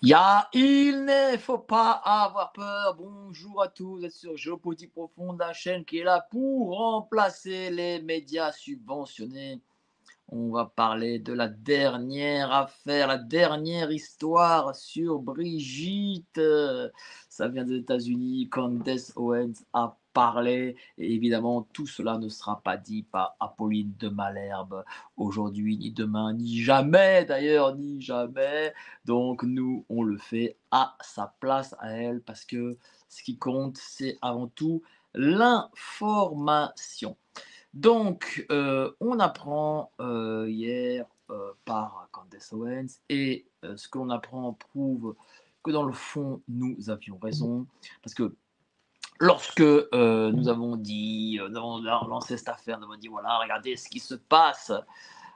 Il ne faut pas avoir peur. Bonjour à tous, vous êtes sur Géopolitique Profonde, la chaîne qui est là pour remplacer les médias subventionnés. On va parler de la dernière affaire, la dernière histoire sur Brigitte. Ça vient des États-Unis. Candace Owens a parlé. Et évidemment, tout cela ne sera pas dit par Apolline de Malherbe aujourd'hui, ni demain, ni jamais d'ailleurs, ni jamais. Donc nous, on le fait à sa place, à elle, parce que ce qui compte, c'est avant tout l'information. Donc, on apprend hier par Candace Owens, et ce que l'on apprend prouve que dans le fond, nous avions raison. Parce que lorsque nous avons dit, nous avons lancé cette affaire, nous avons dit voilà, regardez ce qui se passe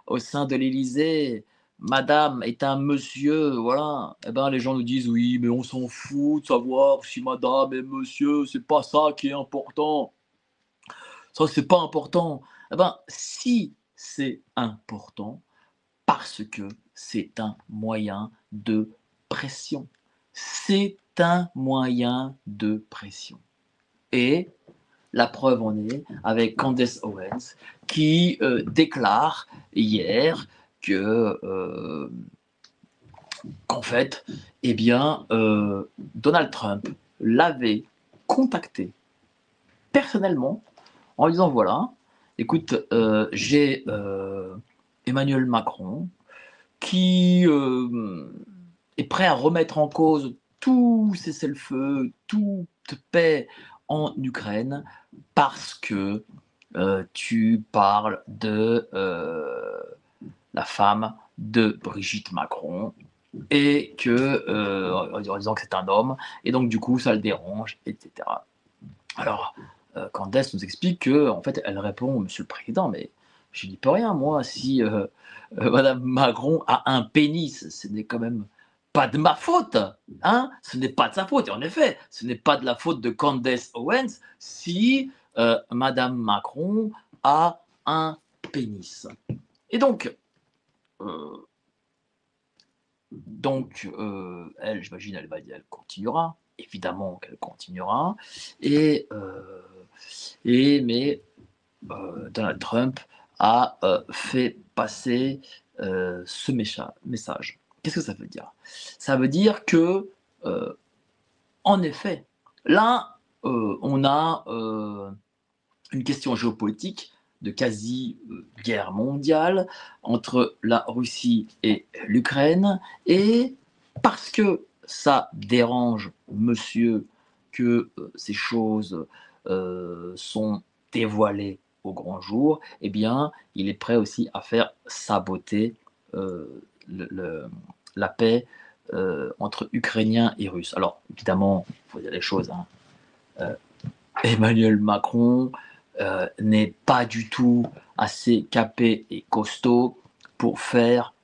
au sein de l'Élysée. Madame est un monsieur, voilà. Eh ben, les gens nous disent oui, mais on s'en fout de savoir si madame et monsieur, c'est pas ça qui est important. Ça, c'est pas important. Eh ben, si c'est important, parce que c'est un moyen de pression. C'est un moyen de pression. Et la preuve en est avec Candace Owens qui déclare hier que qu'en fait, eh bien, Donald Trump l'avait contacté personnellement en lui disant voilà, écoute, j'ai Emmanuel Macron qui est prêt à remettre en cause tout cessez-le-feu, toute paix en Ukraine parce que tu parles de la femme de Brigitte Macron et que en disant que c'est un homme et donc du coup ça le dérange, etc. Alors, Candace nous explique que, en fait, elle répond: «Monsieur le président, mais je n'y peux rien, moi, si, madame Macron a un pénis, ce n'est quand même pas de ma faute, hein? Ce n'est pas de sa faute» et en effet, ce n'est pas de la faute de Candace Owens si, madame Macron a un pénis et heu elle, j'imagine, elle continuera, évidemment qu'elle continuera et heu mais Donald Trump a fait passer ce message. Qu'est-ce que ça veut dire? Ça veut dire que, heu, en effet, là, on a une question géopolitique de quasi guerre mondiale entre la Russie et l'Ukraine, et parce que ça dérange monsieur que ces choses sont dévoilées au grand jour, eh bien, il est prêt aussi à faire saboter la paix entre Ukrainiens et Russes. Alors, évidemment, il faut dire les choses, hein, Emmanuel Macron n'est pas du tout assez capé et costaud pour faire,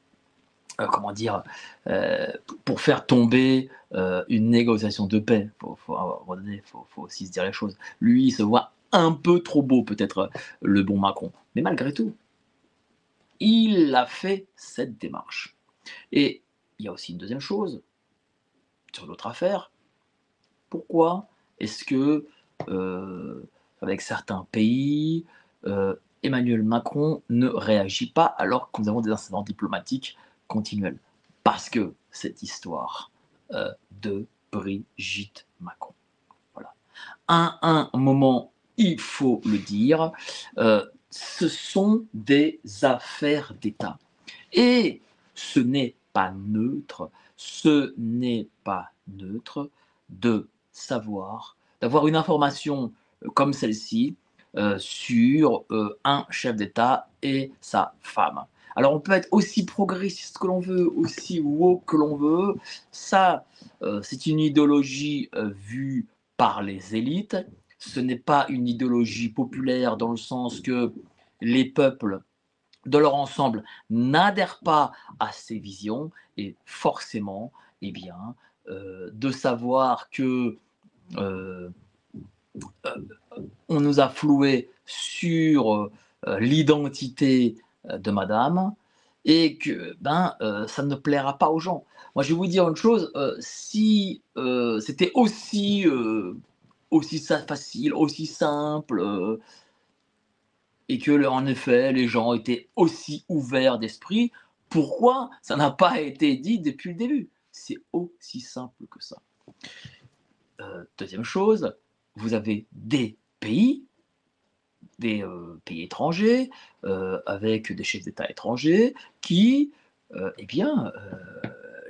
comment dire, euh, pour faire tomber une négociation de paix. À un moment donné, faut aussi se dire les choses. Lui, il se voit un peu trop beau, peut-être, le bon Macron. Mais malgré tout, il a fait cette démarche. Et il y a aussi une deuxième chose, sur l'autre affaire. Pourquoi est-ce que, avec certains pays, Emmanuel Macron ne réagit pas alors que nous avons des incidents diplomatiques continuels? Parce que cette histoire de Brigitte Macron. Voilà. À un moment, il faut le dire, ce sont des affaires d'État. Et ce n'est pas neutre de savoir, d'avoir une information comme celle-ci sur un chef d'État et sa femme. Alors on peut être aussi progressiste que l'on veut, aussi woke que l'on veut, ça c'est une idéologie vue par les élites, ce n'est pas une idéologie populaire dans le sens que les peuples de leur ensemble n'adhèrent pas à ces visions, et forcément, eh bien, de savoir que euh, on nous a floué sur l'identité de madame, et que, ça ne plaira pas aux gens. Moi, je vais vous dire une chose, si, c'était aussi ça facile, aussi simple, et que en effet, les gens étaient aussi ouverts d'esprit, pourquoi ça n'a pas été dit depuis le début? C'est aussi simple que ça. 2e chose, vous avez des pays étrangers, avec des chefs d'État étrangers qui,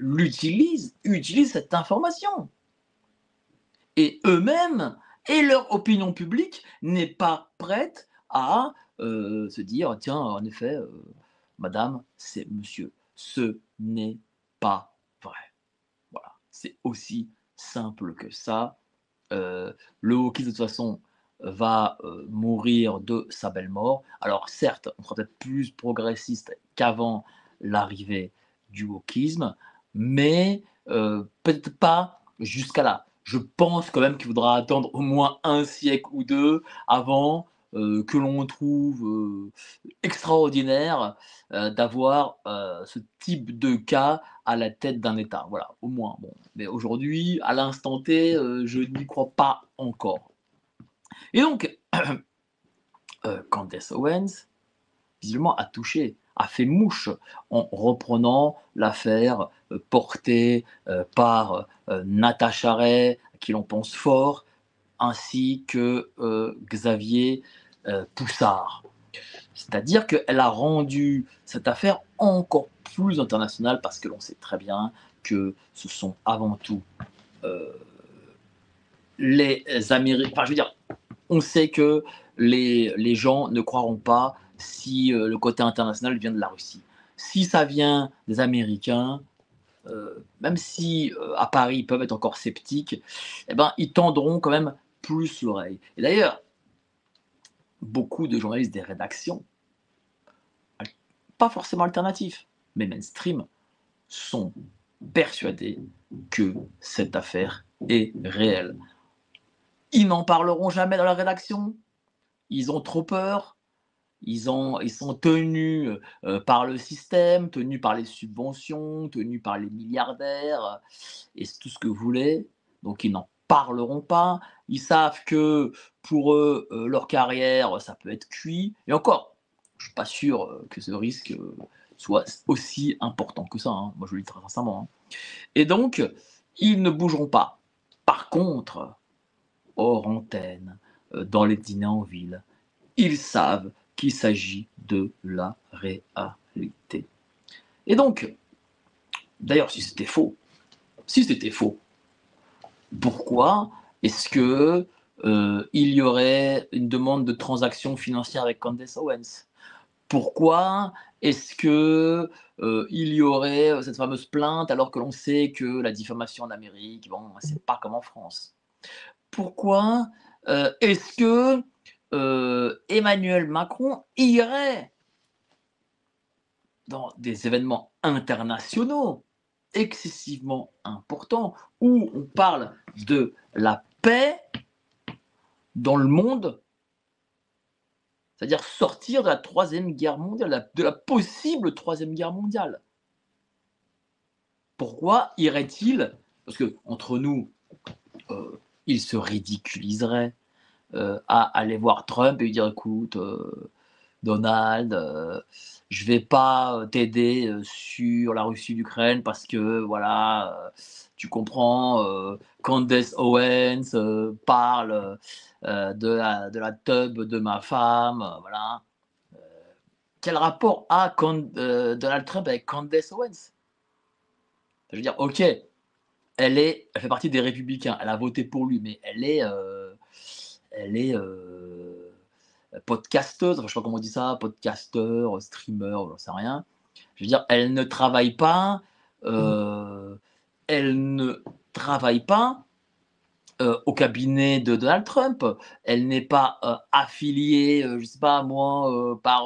utilisent cette information. Et eux-mêmes et leur opinion publique n'est pas prête à, se dire: «Tiens, en effet, madame, c'est monsieur, ce n'est pas vrai». Voilà, c'est aussi simple que ça. Le wokisme de toute façon va, mourir de sa belle mort. Alors certes, on sera peut-être plus progressiste qu'avant l'arrivée du wokisme, mais peut-être pas jusqu'à là. Je pense quand même qu'il faudra attendre au moins un siècle ou 2 avant, que l'on trouve, extraordinaire, d'avoir, ce type de cas à la tête d'un État. Voilà, au moins. Bon, mais aujourd'hui, à l'instant T, je n'y crois pas encore. Et donc, Candace Owens, visiblement, a fait mouche en reprenant l'affaire portée par Natacha Ray, qui l'on pense fort, ainsi que Xavier Poussard. C'est-à-dire qu'elle a rendu cette affaire encore plus internationale parce que l'on sait très bien que ce sont avant tout euh, les Américains. Enfin, je veux dire, on sait que les gens ne croiront pas si le côté international vient de la Russie. Si ça vient des Américains, même si à Paris ils peuvent être encore sceptiques, eh ben, ils tendront quand même plus l'oreille. Et d'ailleurs, beaucoup de journalistes des rédactions, pas forcément alternatifs, mais mainstream, sont persuadés que cette affaire est réelle. Ils n'en parleront jamais dans la rédaction, ils ont trop peur, ils sont tenus par le système, tenus par les subventions, tenus par les milliardaires, et c'est tout ce que vous voulez, donc ils n'en parleront pas. Ils savent que pour eux, leur carrière, ça peut être cuit, et encore, je ne suis pas sûr que ce risque soit aussi important que ça, hein. Moi je le dis très sincèrement, hein. Et donc, ils ne bougeront pas. Par contre, hors antenne, dans les dîners en ville, ils savent qu'il s'agit de la réalité. Et donc, d'ailleurs, si c'était faux, pourquoi est-ce que il y aurait une demande de transaction financière avec Candace Owens? Pourquoi est-ce que il y aurait cette fameuse plainte alors que l'on sait que la diffamation en Amérique, bon, c'est pas comme en France? Pourquoi est-ce que Emmanuel Macron irait dans des événements internationaux excessivement importants où on parle de la paix dans le monde, c'est-à-dire sortir de la troisième guerre mondiale, de la possible troisième guerre mondiale. Pourquoi irait-il? Parce que entre nous, il se ridiculiserait à aller voir Trump et lui dire écoute, Donald, je vais pas t'aider sur la Russie d'Ukraine parce que voilà, tu comprends, Candace Owens parle de la tub de ma femme, voilà. Quel rapport a Donald Trump avec Candace Owens? Je veux dire, ok, elle fait partie des républicains, elle a voté pour lui, mais elle est podcasteuse, enfin, je sais pas comment on dit ça, podcasteur, streamer, j'en sais rien. Je veux dire, euh, elle ne travaille pas au cabinet de Donald Trump. Elle n'est pas affiliée, je sais pas moi, par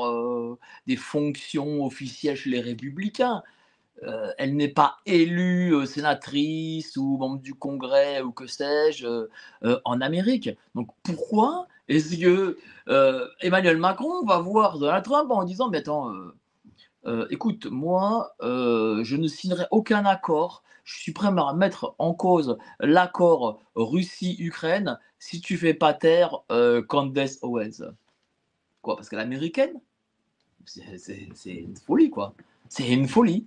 des fonctions officielles chez les Républicains. Elle n'est pas élue sénatrice ou membre du Congrès ou que sais-je en Amérique. Donc pourquoi est-ce que Emmanuel Macron va voir Donald Trump en disant mais attends, Écoute, moi, je ne signerai aucun accord. Je suis prêt à mettre en cause l'accord Russie-Ukraine si tu fais pas taire, Candace Owens. Quoi? Parce qu'elle est américaine? C'est une folie, quoi. C'est une folie.